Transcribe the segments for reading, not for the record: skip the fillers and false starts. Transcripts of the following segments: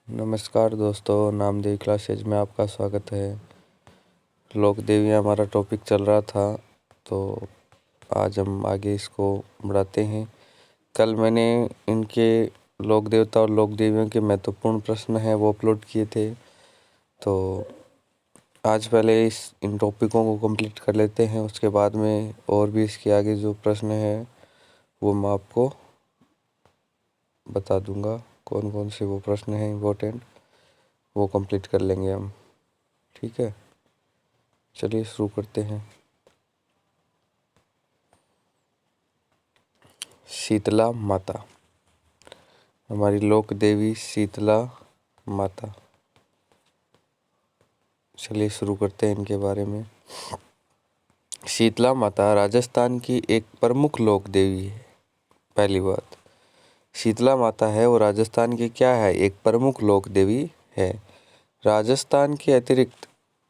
नमस्कार दोस्तों, नामदेव क्लासेज में आपका स्वागत है। लोक देवियाँ हमारा टॉपिक चल रहा था, तो आज हम आगे इसको बढ़ाते हैं। कल मैंने इनके लोक देवता और लोक देवियों के महत्वपूर्ण प्रश्न हैं वो अपलोड किए थे, तो आज पहले इन टॉपिकों को कंप्लीट कर लेते हैं। उसके बाद में और भी इसके आगे जो प्रश्न हैं वो मैं आपको बता दूंगा। कौन कौन से वो प्रश्न हैं इम्पोर्टेंट, वो कंप्लीट कर लेंगे हम। ठीक है, चलिए शुरू करते हैं। शीतला माता, हमारी लोक देवी शीतला माता। चलिए शुरू करते हैं इनके बारे में। शीतला माता राजस्थान की एक प्रमुख लोक देवी है। पहली बात, शीतला माता है वो राजस्थान की क्या है? एक प्रमुख लोक देवी है। राजस्थान के अतिरिक्त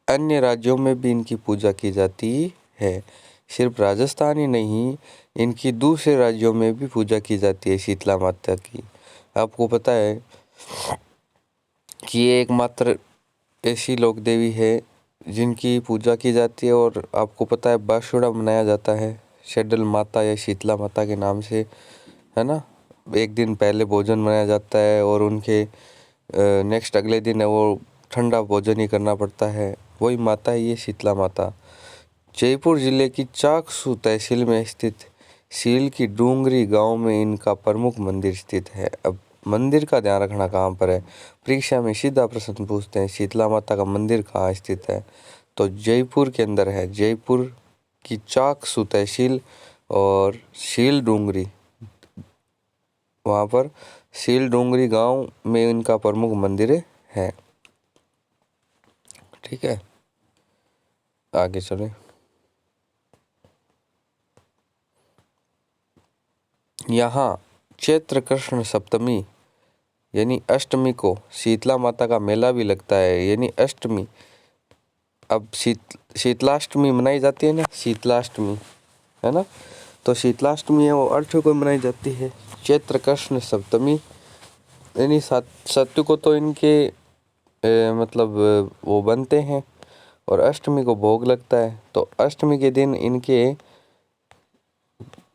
अन्य राज्यों में भी इनकी पूजा की जाती है। सिर्फ राजस्थान ही नहीं, इनकी दूसरे राज्यों में भी पूजा की जाती है शीतला माता की। आपको पता है कि ये एकमात्र ऐसी लोक देवी है जिनकी पूजा की जाती है। और आपको पता है बाशुड़ा मनाया जाता है शेडल माता या शीतला माता के नाम से, है ना। एक दिन पहले भोजन मनाया जाता है और उनके नेक्स्ट अगले दिन है वो ठंडा भोजन ही करना पड़ता है। वही माता है ये शीतला माता। जयपुर जिले की चाकसू तहसील में स्थित सील की डूंगरी गांव में इनका प्रमुख मंदिर स्थित है। अब मंदिर का ध्यान रखना कहाँ पर है, परीक्षा में सीधा प्रश्न पूछते हैं शीतला माता का मंदिर कहाँ स्थित है, तो जयपुर के अंदर है। जयपुर की चाकसू तहसील और सील डूंगरी, वहाँ पर सील डूंगरी गांव में इनका प्रमुख मंदिर है। ठीक है, आगे चले। यहाँ चैत्र कृष्ण सप्तमी यानी अष्टमी को शीतला माता का मेला भी लगता है, यानी अष्टमी। अब शीतलाष्टमी मनाई जाती है ना, शीतलाष्टमी, है ना। तो शीतलाष्टमी है वो 8 को मनाई जाती है। चैत्र कृष्ण सप्तमी यानी सत्य को तो इनके मतलब वो बनते हैं और अष्टमी को भोग लगता है। तो अष्टमी के दिन इनके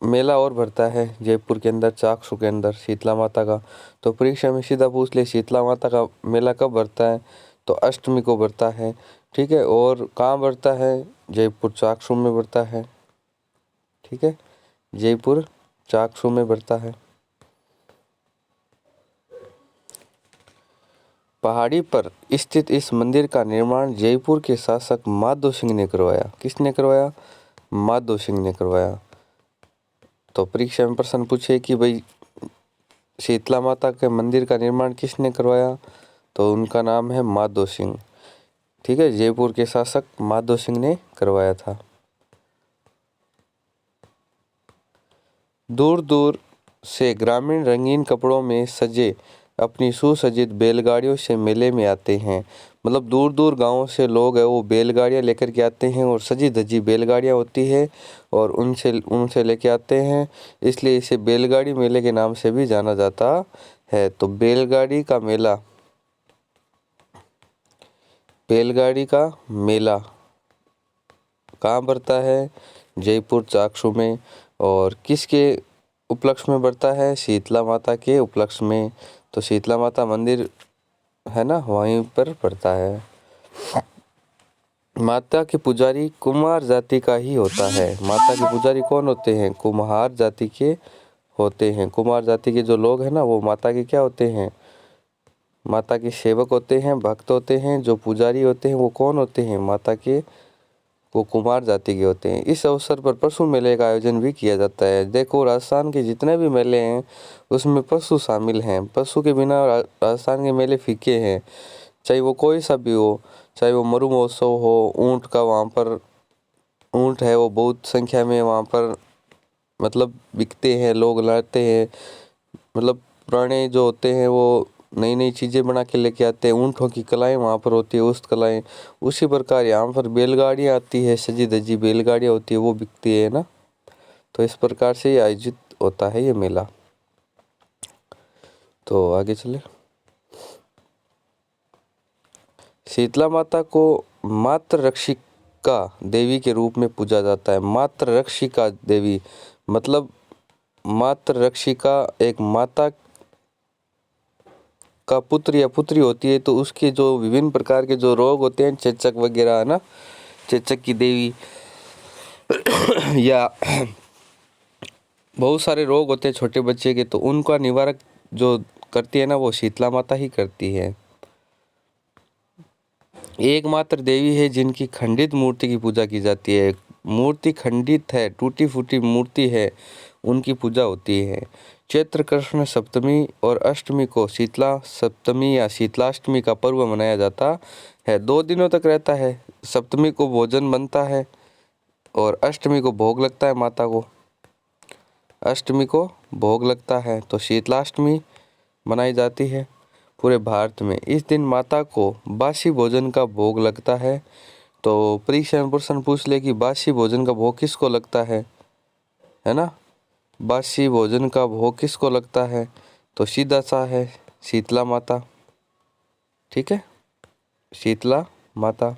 मेला और भरता है जयपुर के अंदर, चाकसू के अंदर शीतला माता का। तो परीक्षा में सीधा पूछ ले शीतला माता का मेला कब भरता है, तो अष्टमी को भरता है। ठीक है, और कहाँ भरता है? जयपुर चाकसू में भरता है। ठीक है, जयपुर चाकसू में भरता है। पहाड़ी पर स्थित इस मंदिर का निर्माण जयपुर के शासक माधो सिंह ने करवाया। किसने करवाया? माधो सिंह ने करवाया। तो परीक्षा में प्रश्न पूछे कि भाई शीतला माता के मंदिर का निर्माण किसने करवाया, तो उनका नाम है माधो सिंह। ठीक है, जयपुर के शासक माधो सिंह ने करवाया था। दूर दूर से ग्रामीण रंगीन कपड़ों में सजे अपनी सुसज्जित बैलगाड़ियों से मेले में आते हैं। मतलब दूर दूर गांवों से लोग है वो बैलगाड़ियां लेकर के आते हैं और सजी धजी बैलगाड़ियां होती है और उनसे लेके आते हैं, इसलिए इसे बैलगाड़ी मेले के नाम से भी जाना जाता है। तो बैलगाड़ी का मेला कहाँ बढ़ता है? जयपुर चाकसू में। और किसके उपलक्ष्य में बढ़ता है? शीतला माता के उपलक्ष्य में। तो शीतला माता मंदिर है ना, वहीं पर पड़ता है। माता के पुजारी कुम्हार जाति का ही होता है। माता के पुजारी कौन होते हैं? कुम्हार जाति के होते हैं। कुम्हार जाति के जो लोग हैं ना, वो माता के क्या होते हैं? माता के सेवक होते हैं, भक्त होते हैं। जो पुजारी होते हैं वो कौन होते हैं? माता के, वो कुमार जाति के होते हैं। इस अवसर पर पशु मेले का आयोजन भी किया जाता है। देखो, राजस्थान के जितने भी मेले हैं उसमें पशु शामिल हैं। पशु के बिना राजस्थान के मेले फीके हैं, चाहे वो कोई सा भी हो। चाहे वो मरु महोत्सव हो, ऊँट का, वहाँ पर ऊँट है वो बहुत संख्या में वहाँ पर मतलब बिकते हैं, लोग लाते हैं। मतलब पुराने जो होते हैं वो नई नई चीज़ें बना के लेके आते हैं। ऊँटों की कलाएं वहाँ पर होती है, उस कलाएं। उसी प्रकार यहाँ पर बैलगाड़ियाँ आती है, सजी धजी बैलगाड़ियाँ होती है, वो बिकती है ना। तो इस प्रकार से ये आयोजित होता है ये मेला। तो आगे चले। शीतला माता को मातृ रक्षिका देवी के रूप में पूजा जाता है। मातृ रक्षिका देवी मतलब मातृ रक्षिका एक माता का पुत्र या पुत्री होती है, तो उसके जो विभिन्न प्रकार के जो रोग होते हैं, चेचक वगैरह है ना, चेचक की देवी या बहुत सारे रोग होते हैं छोटे बच्चे के, तो उनका निवारक जो करती है ना, वो शीतला माता ही करती है। एकमात्र देवी है जिनकी खंडित मूर्ति की पूजा की जाती है। मूर्ति खंडित है, टूटी फूटी मूर्ति है, उनकी पूजा होती है। चैत्र कृष्ण सप्तमी और अष्टमी को शीतला सप्तमी या शीतलाष्टमी का पर्व मनाया जाता है। 2 दिनों तक रहता है। सप्तमी को भोजन बनता है और अष्टमी को भोग लगता है माता को। अष्टमी को भोग लगता है, तो शीतलाष्टमी मनाई जाती है पूरे भारत में। इस दिन माता को बासी भोजन का भोग लगता है। तो परीक्षा में प्रश्न पूछ ले कि बासी भोजन का भोग किसको लगता है ना, बासी भोजन का भोग किसको लगता है, तो सीधा सा है शीतला माता। ठीक है, शीतला माता।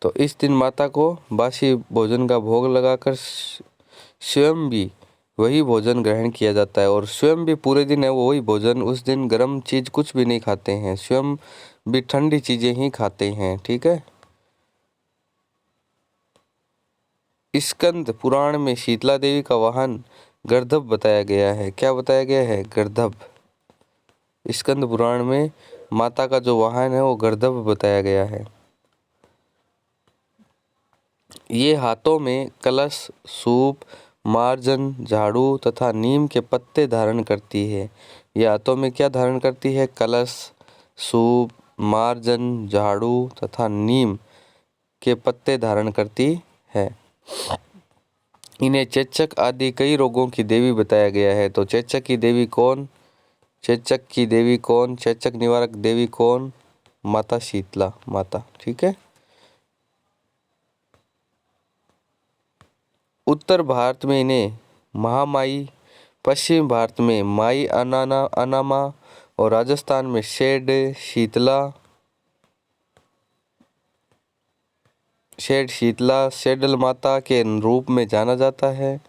तो इस दिन माता को बासी भोजन का भोग लगाकर स्वयं भी वही भोजन ग्रहण किया जाता है, और स्वयं भी पूरे दिन है वही भोजन, उस दिन गर्म चीज कुछ भी नहीं खाते हैं, स्वयं भी ठंडी चीजें ही खाते हैं। ठीक है। स्कंद पुराण में शीतला देवी का वाहन गर्दभ बताया गया है। क्या बताया गया है? गर्दभ। स्कंद पुराण में माता का जो वाहन है वो गर्दभ बताया गया है। ये हाथों में कलश, सूप, मार्जन, झाड़ू तथा नीम के पत्ते धारण करती है। ये हाथों में क्या धारण करती है? कलश, सूप, मार्जन, झाड़ू तथा नीम के पत्ते धारण करती है। इन्हें चेचक आदि कई रोगों की देवी बताया गया है। तो चेचक की देवी कौन? चेचक की देवी कौन? चेचक निवारक देवी कौन? माता शीतला माता। ठीक है। उत्तर भारत में इन्हें महामाई, पश्चिम भारत में माई अनामा और राजस्थान में शेड शीतला शेडल माता के रूप में जाना जाता है।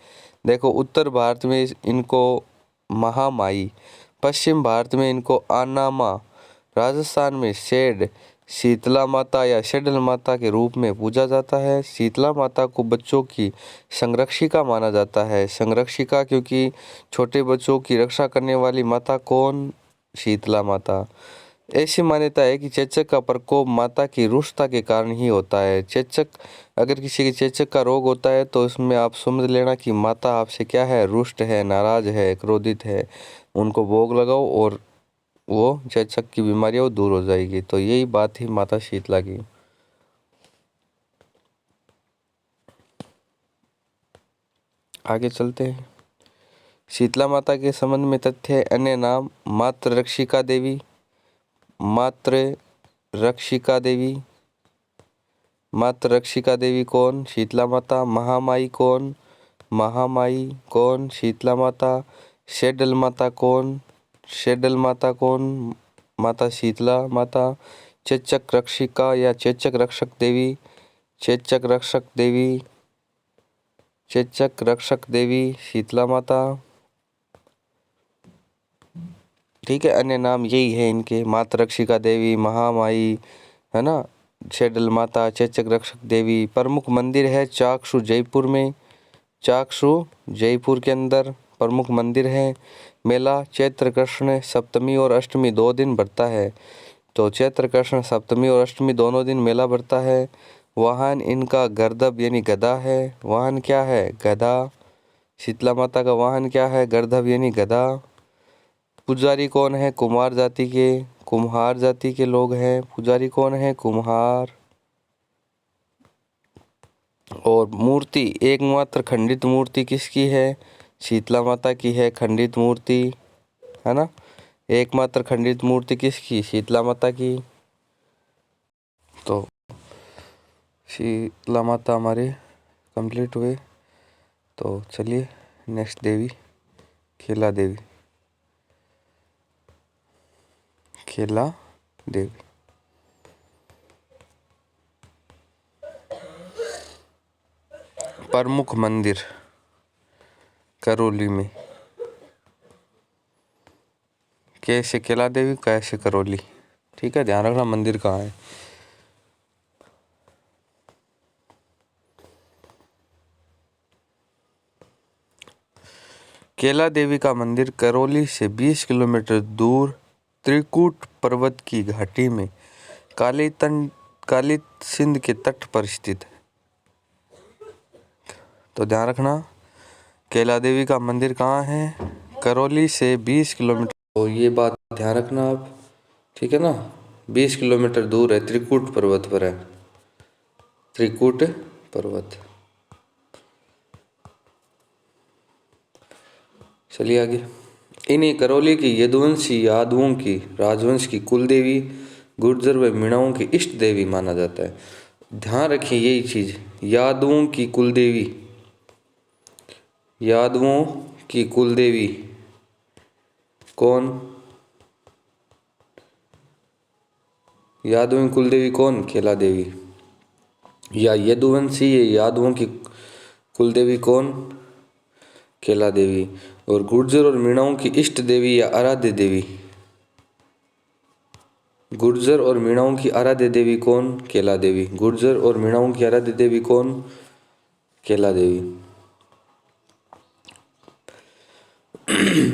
देखो, उत्तर भारत में इनको महामाई, पश्चिम भारत में इनको अनामा, राजस्थान में शीतला माता या शेडल माता के रूप में पूजा जाता है। शीतला माता को बच्चों की संरक्षिका माना जाता है। संरक्षिका क्योंकि छोटे बच्चों की रक्षा करने वाली माता कौन? शीतला माता। ऐसी मान्यता है कि चेचक का प्रकोप माता की रुष्टता के कारण ही होता है। चेचक, अगर किसी के चेचक का रोग होता है तो इसमें आप समझ लेना कि माता आपसे क्या है? रुष्ट है, नाराज है, क्रोधित है। उनको भोग लगाओ और वो चेचक की बीमारी वो दूर हो जाएगी। तो यही बात थी माता शीतला की। आगे चलते हैं। शीतला माता के संबंध में तथ्य अन्य नाम: मातृ रक्षिका देवी, मातृ रक्षिका देवी। मातृ रक्षिका देवी कौन? शीतला माता। महामाई कौन? महामाई कौन? शीतला माता। शेडल माता कौन? शेडल माता कौन? माता शीतला माता। चेचक रक्षिका या चेचक रक्षक देवी, चेचक रक्षक देवी, चेचक रक्षक देवी शीतला माता। ठीक है, अन्य नाम यही है इनके: मातृ रक्षिका देवी, महामाई, है ना, शेडल माता, चेचक रक्षक देवी। प्रमुख मंदिर है चाक्षु जयपुर में, चाक्षु जयपुर के अंदर प्रमुख मंदिर है। मेला चैत्र कृष्ण सप्तमी और अष्टमी 2 दिन भरता है। तो चैत्र कृष्ण सप्तमी और अष्टमी दोनों दिन मेला भरता है। वाहन इनका गर्दभ यानी गदा है। वाहन क्या है? गदा। शीतला माता का वाहन क्या है? गर्दभ यानी गदा। पुजारी कौन है? कुम्हार जाति के लोग हैं। पुजारी कौन है? कुम्हार। और मूर्ति, एकमात्र खंडित मूर्ति किसकी है? शीतला माता की है खंडित मूर्ति, है ना। एकमात्र खंडित मूर्ति किसकी? शीतला माता की। तो शीतला माता हमारे कंप्लीट हुए। तो चलिए नेक्स्ट देवी खेला देवी। केला देवी। प्रमुख मंदिर करौली में, कैसे केला देवी, कैसे करौली। ठीक है, ध्यान रखना मंदिर कहाँ है। केला देवी का मंदिर करौली से 20 किलोमीटर दूर त्रिकूट पर्वत की घाटी में काली सिंध के तट पर स्थित है। तो ध्यान रखना केला देवी का मंदिर कहाँ है, करौली से 20 किलोमीटर। तो ये बात ध्यान रखना आप, ठीक है ना। 20 किलोमीटर दूर है, त्रिकूट पर्वत पर है, त्रिकूट पर्वत। चलिए आगे। इन्हीं करौली की यदुवंशी यादवों की राजवंश की कुल देवी, गुर्जर व मीणाओं की इष्ट देवी माना जाता है। ध्यान रखिए यही चीज, यादवों की कुल देवी, यादवों की कुल देवी कौन, यादवों की कुल देवी कौन, केला देवी। या यदुवंशी यादवों की कुल देवी कौन, केला देवी। और गुर्जर और मीणाओं की इष्ट देवी या आराध्य देवी, गुर्जर और मीणाओं की आराध्य देवी कौन, केला देवी। गुर्जर और मीणाओं की आराध्य देवी कौन, केला देवी।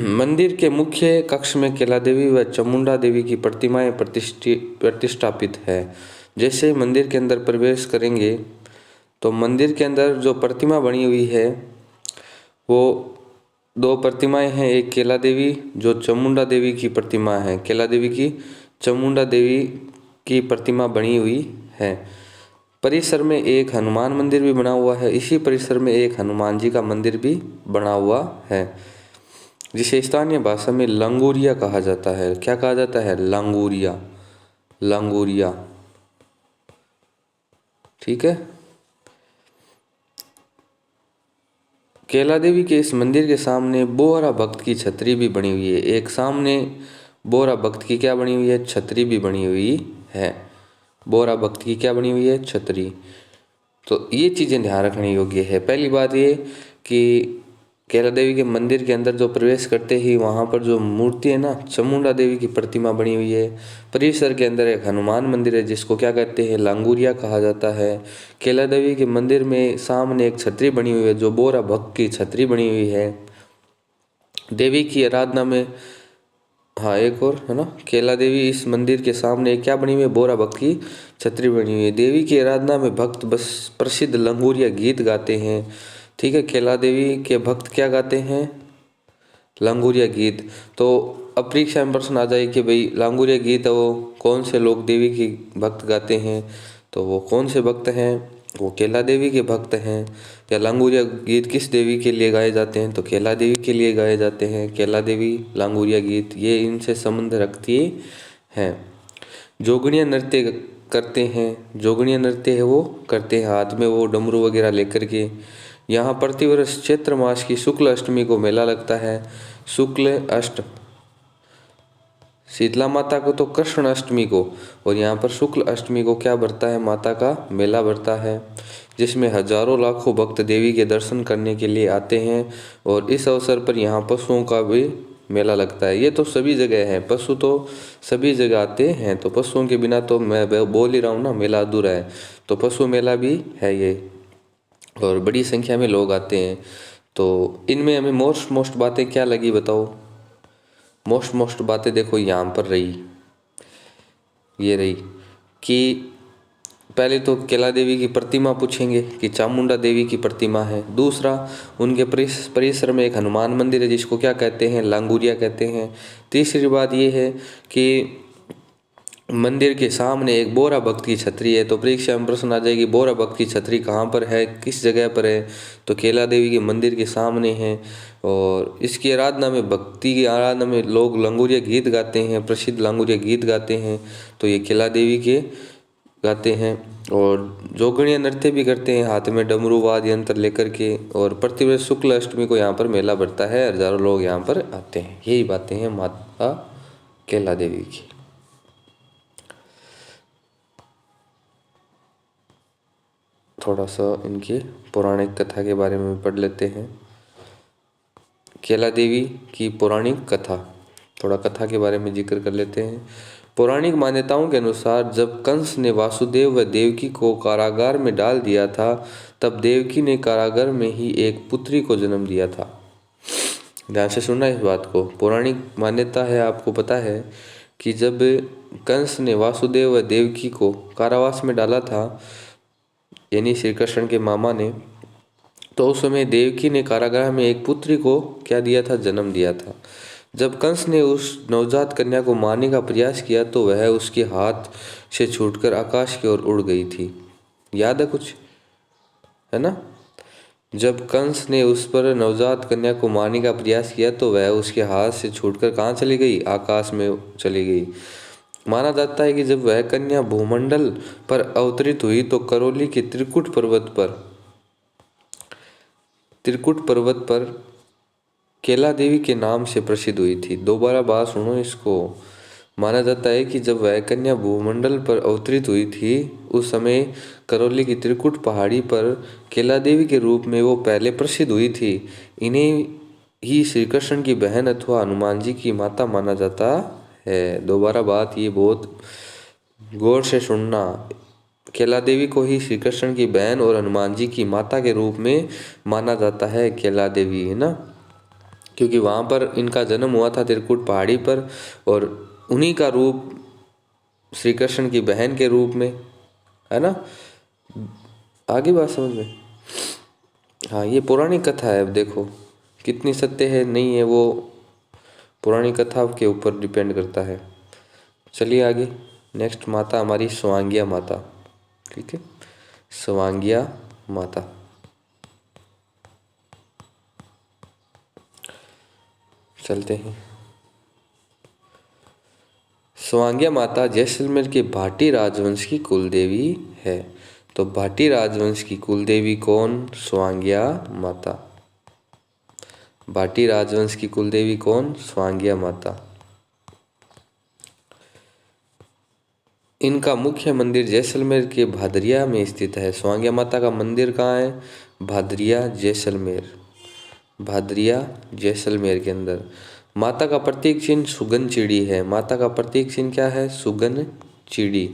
मंदिर के मुख्य कक्ष में केला देवी व चामुंडा देवी की प्रतिमाएं प्रतिष्ठापित है। जैसे मंदिर के अंदर प्रवेश करेंगे तो मंदिर के अंदर जो प्रतिमा बनी हुई है वो दो प्रतिमाएं हैं, एक केला देवी जो चामुंडा देवी की प्रतिमा है, केला देवी की चामुंडा देवी की प्रतिमा बनी हुई है। परिसर में एक हनुमान मंदिर भी बना हुआ है, इसी परिसर में एक हनुमान जी का मंदिर भी बना हुआ है, जिसे स्थानीय भाषा में लंगूरिया कहा जाता है। क्या कहा जाता है, लंगूरिया, लंगूरिया। ठीक है। केला देवी के इस मंदिर के सामने बोहरा भक्त की छतरी भी बनी हुई है। एक सामने बोहरा भक्त की क्या बनी हुई है, छतरी भी बनी हुई है। बोहरा भक्त की क्या बनी हुई है, छतरी। तो ये चीज़ें ध्यान रखने योग्य है। पहली बात ये कि केला देवी के मंदिर के अंदर जो प्रवेश करते ही वहाँ पर जो मूर्ति है ना, चामुंडा देवी की प्रतिमा बनी हुई है। परिसर के अंदर एक हनुमान मंदिर है जिसको क्या कहते हैं, लांगूरिया कहा जाता है। केला देवी के मंदिर में सामने एक छतरी बनी हुई है जो बोरा भक्त की छतरी बनी हुई है। देवी की आराधना में, हाँ एक और है ना, केला देवी इस मंदिर के सामने क्या बनी हुई है, बोरा भक्त की छतरी बनी हुई है। देवी की आराधना में भक्त बस प्रसिद्ध लंगूरिया गीत गाते हैं। ठीक है, केला देवी के भक्त क्या गाते हैं, लंगूरिया गीत। तो अब परीक्षा में प्रश्न आ जाए कि भाई लंगूरिया गीत है वो कौन से लोग देवी की भक्त गाते हैं, तो वो कौन से भक्त हैं, वो केला देवी के भक्त हैं। या लंगूरिया गीत किस देवी के लिए गाए जाते हैं, तो केला देवी के लिए गाए जाते हैं। केला देवी, लंगूरिया गीत, ये इनसे संबंध रखती हैं। जोगणिया नृत्य करते हैं, जोगणिया नृत्य है वो करते हैं, हाथ में वो डमरू वगैरह लेकर के। यहाँ प्रतिवर्ष चैत्र मास की शुक्ल अष्टमी को मेला लगता है। शुक्ल अष्ट, शीतला माता को तो कृष्ण अष्टमी को, और यहाँ पर शुक्ल अष्टमी को क्या बढ़ता है, माता का मेला बढ़ता है, जिसमें हजारों लाखों भक्त देवी के दर्शन करने के लिए आते हैं। और इस अवसर पर यहाँ पशुओं का भी मेला लगता है। ये तो सभी जगह है, पशु तो सभी जगह आते हैं, तो पशुओं के बिना तो मैं बोल ही रहा हूँ ना, मेला अधूरा है। तो पशु मेला भी है ये, और बड़ी संख्या में लोग आते हैं। तो इनमें हमें मोस्ट बातें क्या लगी बताओ। मोस्ट बातें देखो यहाँ पर रही, ये रही कि पहले तो केला देवी की प्रतिमा पूछेंगे कि चामुंडा देवी की प्रतिमा है। दूसरा, उनके परिसर में एक हनुमान मंदिर है जिसको क्या कहते हैं, लांगूरिया कहते हैं। तीसरी बात ये है कि मंदिर के सामने एक बोरा भक्त की छतरी है। तो परीक्षा में प्रश्न आ जाएगी बोरा भक्त की छतरी कहाँ पर है, किस जगह पर है, तो केला देवी के मंदिर के सामने है। और इसकी आराधना में, भक्ति की आराधना में लोग लंगूरिया गीत गाते हैं, प्रसिद्ध लंगूरिया गीत गाते हैं, तो ये केला देवी के गाते हैं। और जोगणिया नृत्य भी करते हैं, हाथ में डमरू वाद्य यंत्र लेकर के। और प्रतिवर्ष शुक्ल अष्टमी को यहाँ पर मेला बढ़ता है, हजारों लोग यहाँ पर आते हैं। यही बातें हैं माता केला देवी की। थोड़ा सा इनकी पौराणिक कथा के बारे में पढ़ लेते हैं। कैला देवी की पौराणिक कथा, थोड़ा कथा के बारे में जिक्र कर लेते हैं। पौराणिक मान्यताओं के अनुसार जब कंस ने वासुदेव व देवकी को कारागार में डाल दिया था, तब देवकी ने कारागार में ही एक पुत्री को जन्म दिया था। ध्यान से सुनना इस बात को। पौराणिक मान्यता है, आपको पता है कि जब कंस ने वासुदेव व देवकी को कारावास में डाला था, यानी श्री कृष्ण के मामा ने, तो उस समय देवकी ने कारागार में एक पुत्री को क्या दिया था, जन्म दिया था। जब कंस ने उस नवजात कन्या को मारने का प्रयास किया तो वह उसके हाथ से छूटकर आकाश की ओर उड़ गई थी। याद है कुछ, है ना? जब कंस ने उस पर नवजात कन्या को मारने का प्रयास किया तो वह उसके हाथ से छूटकर कहाँ चली गई, आकाश में चली गई। माना जाता है कि जब वह कन्या भूमंडल पर अवतरित हुई तो करौली के त्रिकुट पर्वत पर कैला देवी के नाम से प्रसिद्ध हुई थी। दोबारा बात सुनो इसको। माना जाता है कि जब वह कन्या भूमंडल पर अवतरित हुई थी, उस समय करौली की त्रिकुट पहाड़ी पर कैला देवी के रूप में वो पहले प्रसिद्ध हुई थी। इन्हें ही श्री कृष्ण की बहन अथवा हनुमान जी की माता माना जाता है। दोबारा बात ये बहुत गौर से सुनना। कैला देवी को ही श्री कृष्ण की बहन और हनुमान जी की माता के रूप में माना जाता है, कैला देवी, है ना? क्योंकि वहाँ पर इनका जन्म हुआ था त्रिकुट पहाड़ी पर, और उन्हीं का रूप श्री कृष्ण की बहन के रूप में, है ना? आगे बात समझ में? हाँ, ये पौराणिक कथा है। अब देखो कितनी सत्य है नहीं है, वो पौराणिक कथा के ऊपर डिपेंड करता है। चलिए आगे। नेक्स्ट माता हमारी स्वांगिया माता। ठीक है, स्वांगिया माता। चलते हैं। स्वांगिया माता जैसलमेर के भाटी राजवंश की कुलदेवी है। तो भाटी राजवंश की कुलदेवी कौन? स्वांगिया माता। भाटी राजवंश की कुलदेवी कौन? स्वांगिया माता। इनका मुख्य मंदिर जैसलमेर के भादरिया में स्थित है। स्वांगिया माता का मंदिर कहाँ है? भादरिया, जैसलमेर। भादरिया, जैसलमेर के अंदर। माता का प्रतीक चिन्ह सुगन चिड़ी है। माता का प्रतीक चिन्ह क्या है? सुगन चिड़ी।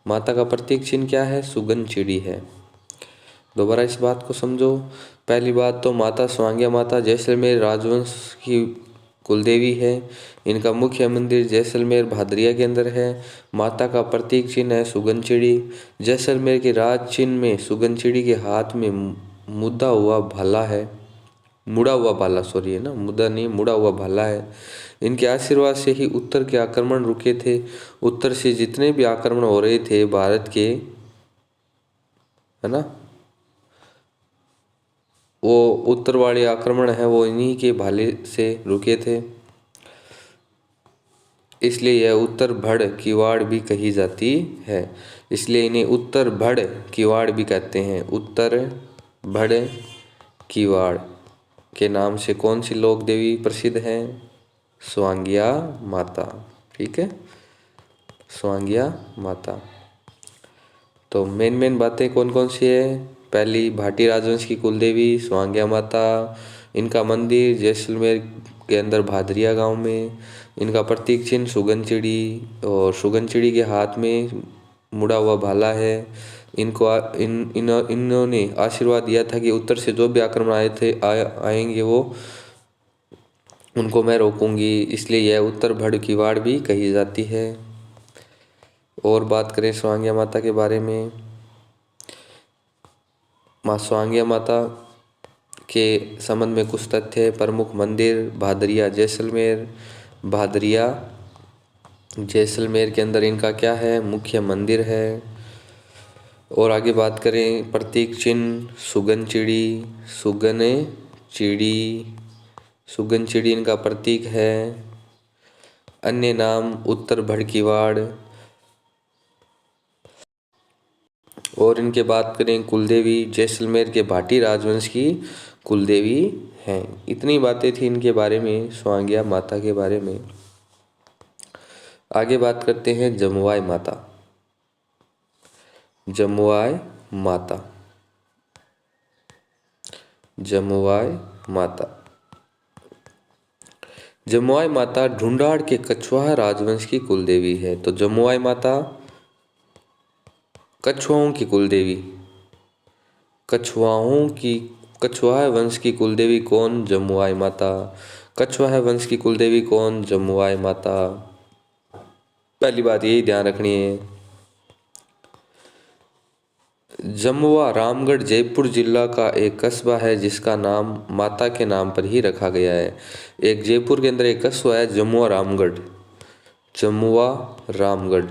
माता का प्रतीक चिन्ह क्या है? सुगन चिड़ी है। दोबारा इस बात को समझो। पहली बात तो माता स्वांगिया माता जैसलमेर राजवंश की कुलदेवी है। इनका मुख्य मंदिर जैसलमेर भादरिया के अंदर है। माता का प्रतीक चिन्ह है सुगन चिड़ी। जैसलमेर के राज चिन्ह में सुगन चिड़ी के हाथ में मुड़ा हुआ भाला है। मुड़ा हुआ भाला, सॉरी, है ना, मुदा नहीं, मुड़ा हुआ भाला है। इनके आशीर्वाद से ही उत्तर के आक्रमण रुके थे। उत्तर से जितने भी आक्रमण हो रहे थे भारत के, है ना, वो उत्तर वाले आक्रमण है वो इन्हीं के भाले से रुके थे। इसलिए यह उत्तर भड़ किवाड़ भी कही जाती है। इसलिए इन्हें उत्तर भड़ किवाड़ भी कहते हैं। उत्तर भड़ किवाड़ के नाम से कौन सी लोक देवी प्रसिद्ध हैं? स्वांगिया माता। ठीक है, स्वांगिया माता। तो मेन बातें कौन कौन सी है? पहली, भाटी राजवंश की कुलदेवी स्वांगिया माता। इनका मंदिर जैसलमेर के अंदर भादरिया गांव में। इनका प्रतीक चिन्ह सुगन चिड़ी, और सुगन चिड़ी के हाथ में मुड़ा हुआ भाला है। इन्होंने आशीर्वाद दिया था कि उत्तर से जो भी आक्रमण आएंगे वो उनको मैं रोकूंगी। इसलिए यह उत्तर भड़ किवाड़ भी कही जाती है। और बात करें स्वांगिया माता के बारे में, माँ स्वांगिया माता के संबंध में कुछ तथ्य। प्रमुख मंदिर भादरिया जैसलमेर। भादरिया जैसलमेर के अंदर इनका क्या है? मुख्य मंदिर है। और आगे बात करें, प्रतीक चिन्ह सुगन चिड़ी। सुगन चिड़ी, सुगन चिड़ी इनका प्रतीक है। अन्य नाम उत्तर भड़ किवाड़। और इनके बात करें कुलदेवी, जैसलमेर के भाटी राजवंश की कुलदेवी हैं। इतनी बातें थी इनके बारे में, स्वांगिया माता के बारे में। आगे बात करते हैं जमुआई माता। जमुआई माता, जमुआई माता। जमुआई माता ढूंढाड़ के कछवाहा राजवंश की कुलदेवी है। तो जमुआई माता कछुआओं की कुलदेवी, कछवाहा वंश की कुलदेवी कौन? जमुआई माता। कछवाहा वंश की कुलदेवी कौन? जमुआई माता। पहली बात यही ध्यान रखनी है। जमुआ रामगढ़ जयपुर जिला का एक कस्बा है जिसका नाम माता के नाम पर ही रखा गया है। एक जयपुर के अंदर एक कस्बा है जमुआ रामगढ़। जमुआ रामगढ़,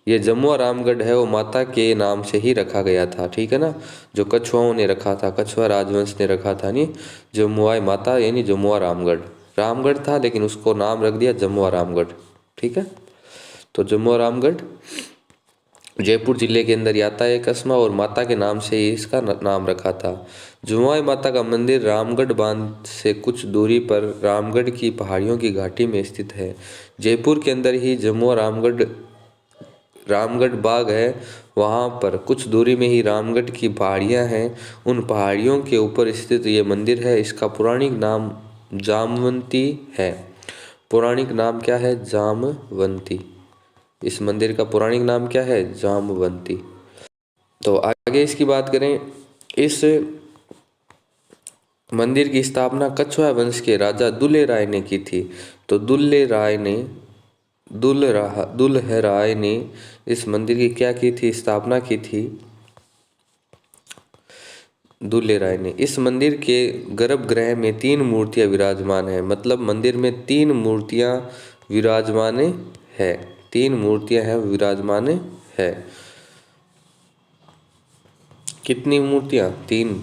ये जमुआ रामगढ़ है वो माता के नाम से ही रखा गया था, ठीक है ना। जो कछुआओं ने रखा था, कछुआ राजवंश ने रखा था नहीं, जमुआई माता यानी जमुआ रामगढ़। रामगढ़ था लेकिन उसको नाम रख दिया जमुआ रामगढ़, ठीक है। तो जमुआ रामगढ़ जयपुर जिले के अंदर आता है कस्बा और माता के नाम से ही इसका नाम रखा था। जमुआई माता का मंदिर रामगढ़ बांध से कुछ दूरी पर रामगढ़ की पहाड़ियों की घाटी में स्थित है। जयपुर के अंदर ही जमुआ रामगढ़ बाग है, वहाँ पर कुछ दूरी में ही रामगढ़ की पहाड़ियाँ हैं। उन पहाड़ियों के ऊपर स्थित ये मंदिर है। इसका पौराणिक नाम जामवंती है। पौराणिक नाम क्या है? जामवंती। इस मंदिर का पौराणिक नाम क्या है? जामवंती। तो आगे इसकी बात करें, इस मंदिर की स्थापना कछवाहा वंश के राजा दुल्हे राय ने की थी। तो दुल्हराय ने इस मंदिर की क्या की थी? स्थापना की थी दुल्हे राय ने। इस मंदिर के गर्भगृह में 3 मूर्तियां विराजमान है। मतलब मंदिर में 3 मूर्तियां विराजमान है। 3 मूर्तियां हैं विराजमान है। कितनी मूर्तियां? 3।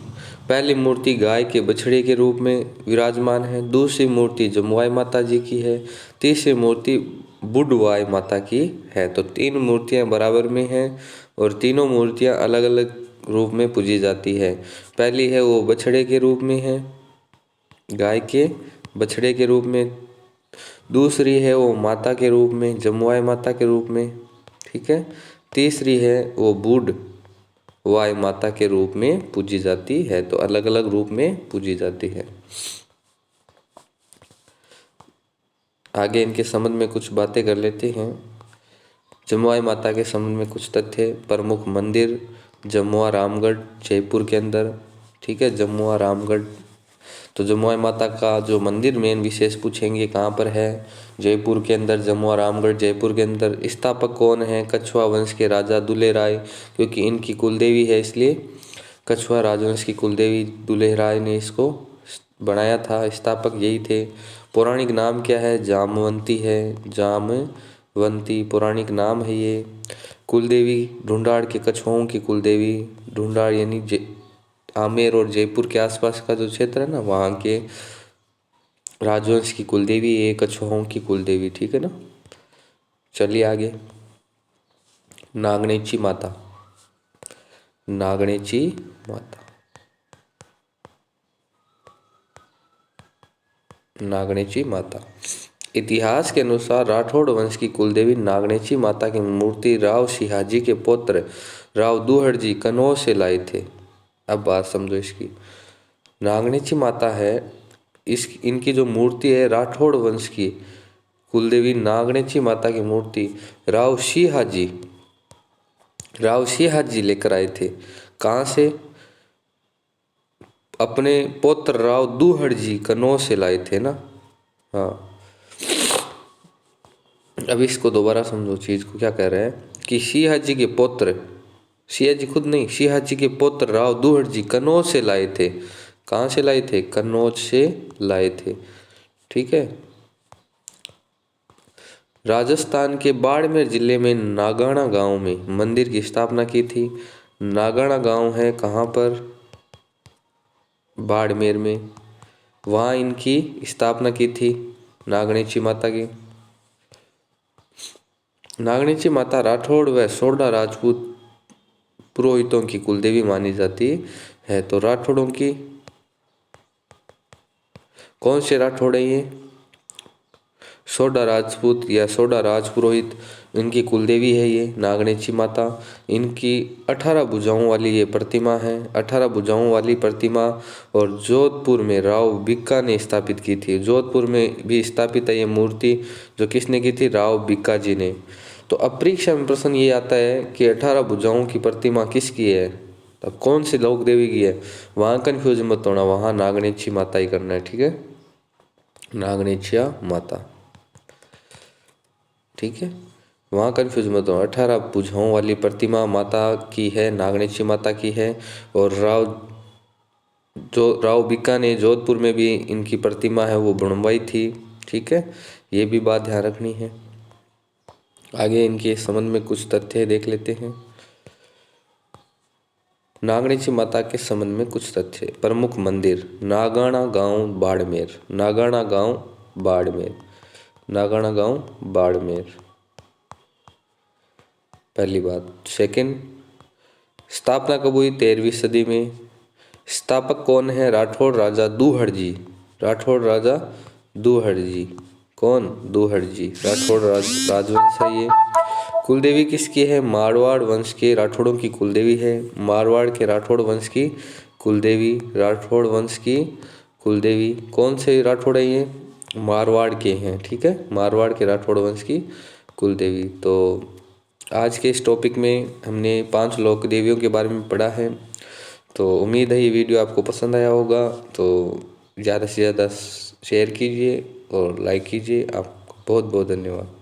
पहली मूर्ति गाय के बछड़े के रूप में विराजमान है। दूसरी मूर्ति जमुआई माता जी की है। तीसरी मूर्ति बुडवाई माता की है। तो 3 मूर्तियां बराबर में हैं और तीनों मूर्तियां अलग अलग रूप में पूजी जाती है। पहली है वो बछड़े के रूप में है, गाय के बछड़े के रूप में। दूसरी है वो माता के रूप में, जमुआई माता के रूप में, ठीक है। तीसरी है वो बूढ़ वाई माता के रूप में पूजी जाती है। तो अलग अलग रूप में पूजी जाती है। आगे इनके संबंध में कुछ बातें कर लेते हैं। जमुआई माता के संबंध में कुछ तथ्य। प्रमुख मंदिर जमुआ रामगढ़ जयपुर के अंदर, ठीक है, जमुआ रामगढ़। तो जमुआई माता का जो मंदिर मेन विशेष पूछेंगे कहाँ पर है? जयपुर के अंदर, जमुआ रामगढ़ जयपुर के अंदर। स्थापक कौन है? कछुआ वंश के राजा दुल्हे राय, क्योंकि इनकी कुलदेवी है इसलिए कछुआ राजवंश की कुलदेवी दुल्हे राय ने इसको बनाया था। स्थापक यही थे। पौराणिक नाम क्या है? जामवंती है। जामवंती पौराणिक नाम है ये। कुलदेवी ढूंढाड़ के कछुओं की कुलदेवी। ढूंढाड़ यानी आमेर और जयपुर के आसपास का जो क्षेत्र है ना, वहाँ के राजवंश की कुलदेवी है कछुओं की कुलदेवी, ठीक है ना। चलिए आगे। नागणेची माता। नागणेची माता, नागणेची माता। इतिहास के अनुसार राठौड़ वंश की कुलदेवी नागणेची माता की मूर्ति राव सिहाजी के पुत्र राव दुहड़जी कनौज से लाए थे। अब बात समझो इसकी। नागणेची माता है, इनकी जो मूर्ति है राठौड़ वंश की कुलदेवी नागणेची माता की मूर्ति राव सिहाजी लेकर आए थे। कहाँ से? अपने पुत्र राव दुहड़जी कनौज से लाए थे ना। हाँ, अब इसको दोबारा समझो चीज को। क्या कह रहे हैं कि सिहाजी के पुत्र, सिहाजी खुद नहीं, सिहाजी के पुत्र राव दुहड़जी कनौज से लाए थे। कहाँ से लाए थे? कनौज से लाए थे, ठीक है। राजस्थान के बाड़मेर जिले में नागाना गांव में मंदिर की स्थापना की थी। नागाना गांव है कहाँ पर? बाड़मेर में। वहाँ इनकी स्थापना की थी नागणेची माता की। नागणेची माता राठौड़ व सोढ़ा राजपूत पुरोहितों की कुलदेवी मानी जाती है। तो राठौड़ों की, कौन से राठौड़ है ये? सोडा राजपूत या सोडा राजपुरोहित इनकी कुलदेवी है ये नागणेची माता। इनकी 18 भुजाओं वाली ये प्रतिमा है, 18 भुजाओं वाली प्रतिमा। और जोधपुर में राव भिक्का ने स्थापित की थी। जोधपुर में भी स्थापित है ये मूर्ति, जो किसने की थी? राव भिक्का जी ने। तो अब परीक्षा में प्रश्न ये आता है कि 18 भुजाओं की प्रतिमा किसकी है, तो कौन सी लोक देवी की है? वहाँ कन्फ्यूज मत होना, वहाँ नागणेची माता ही करना है, ठीक है, नागणेचिया माता, ठीक है, वहाँ कन्फ्यूज मत हो। 18 भुजाओं वाली प्रतिमा माता की है, नागणेची माता की है। और राव भिक्का ने जोधपुर में भी इनकी प्रतिमा है वो बनवाई थी, ठीक है, ये भी बात ध्यान रखनी है। आगे इनके संबंध में कुछ तथ्य देख लेते हैं। नागणेची माता के संबंध में कुछ तथ्य। प्रमुख मंदिर नागाना गांव बाड़मेर, नागाना गांव बाड़मेर, नागाना गांव बाड़मेर, पहली बात। सेकंड, स्थापना कब हुई? 13वीं सदी में। स्थापक कौन है? राठौड़ राजा दूहड़ जी, राठौड़ राजा दूहड़ जी। कौन? दूहड़ जी, राठौड़ राजवंश है ये। कुलदेवी किसकी है? मारवाड़ वंश के राठौड़ों की कुलदेवी है, मारवाड़ के राठौड़ वंश की कुलदेवी, राठौड़ वंश की कुलदेवी। कौन से राठौड़ है ये? मारवाड़ के हैं, ठीक है, मारवाड़ के राठौड़ वंश की कुलदेवी। तो आज के इस टॉपिक में हमने 5 लोक देवियों के बारे में पढ़ा है। तो उम्मीद है ये वीडियो आपको पसंद आया होगा। तो ज़्यादा से ज़्यादा शेयर कीजिए और लाइक कीजिए। आपको बहुत बहुत धन्यवाद।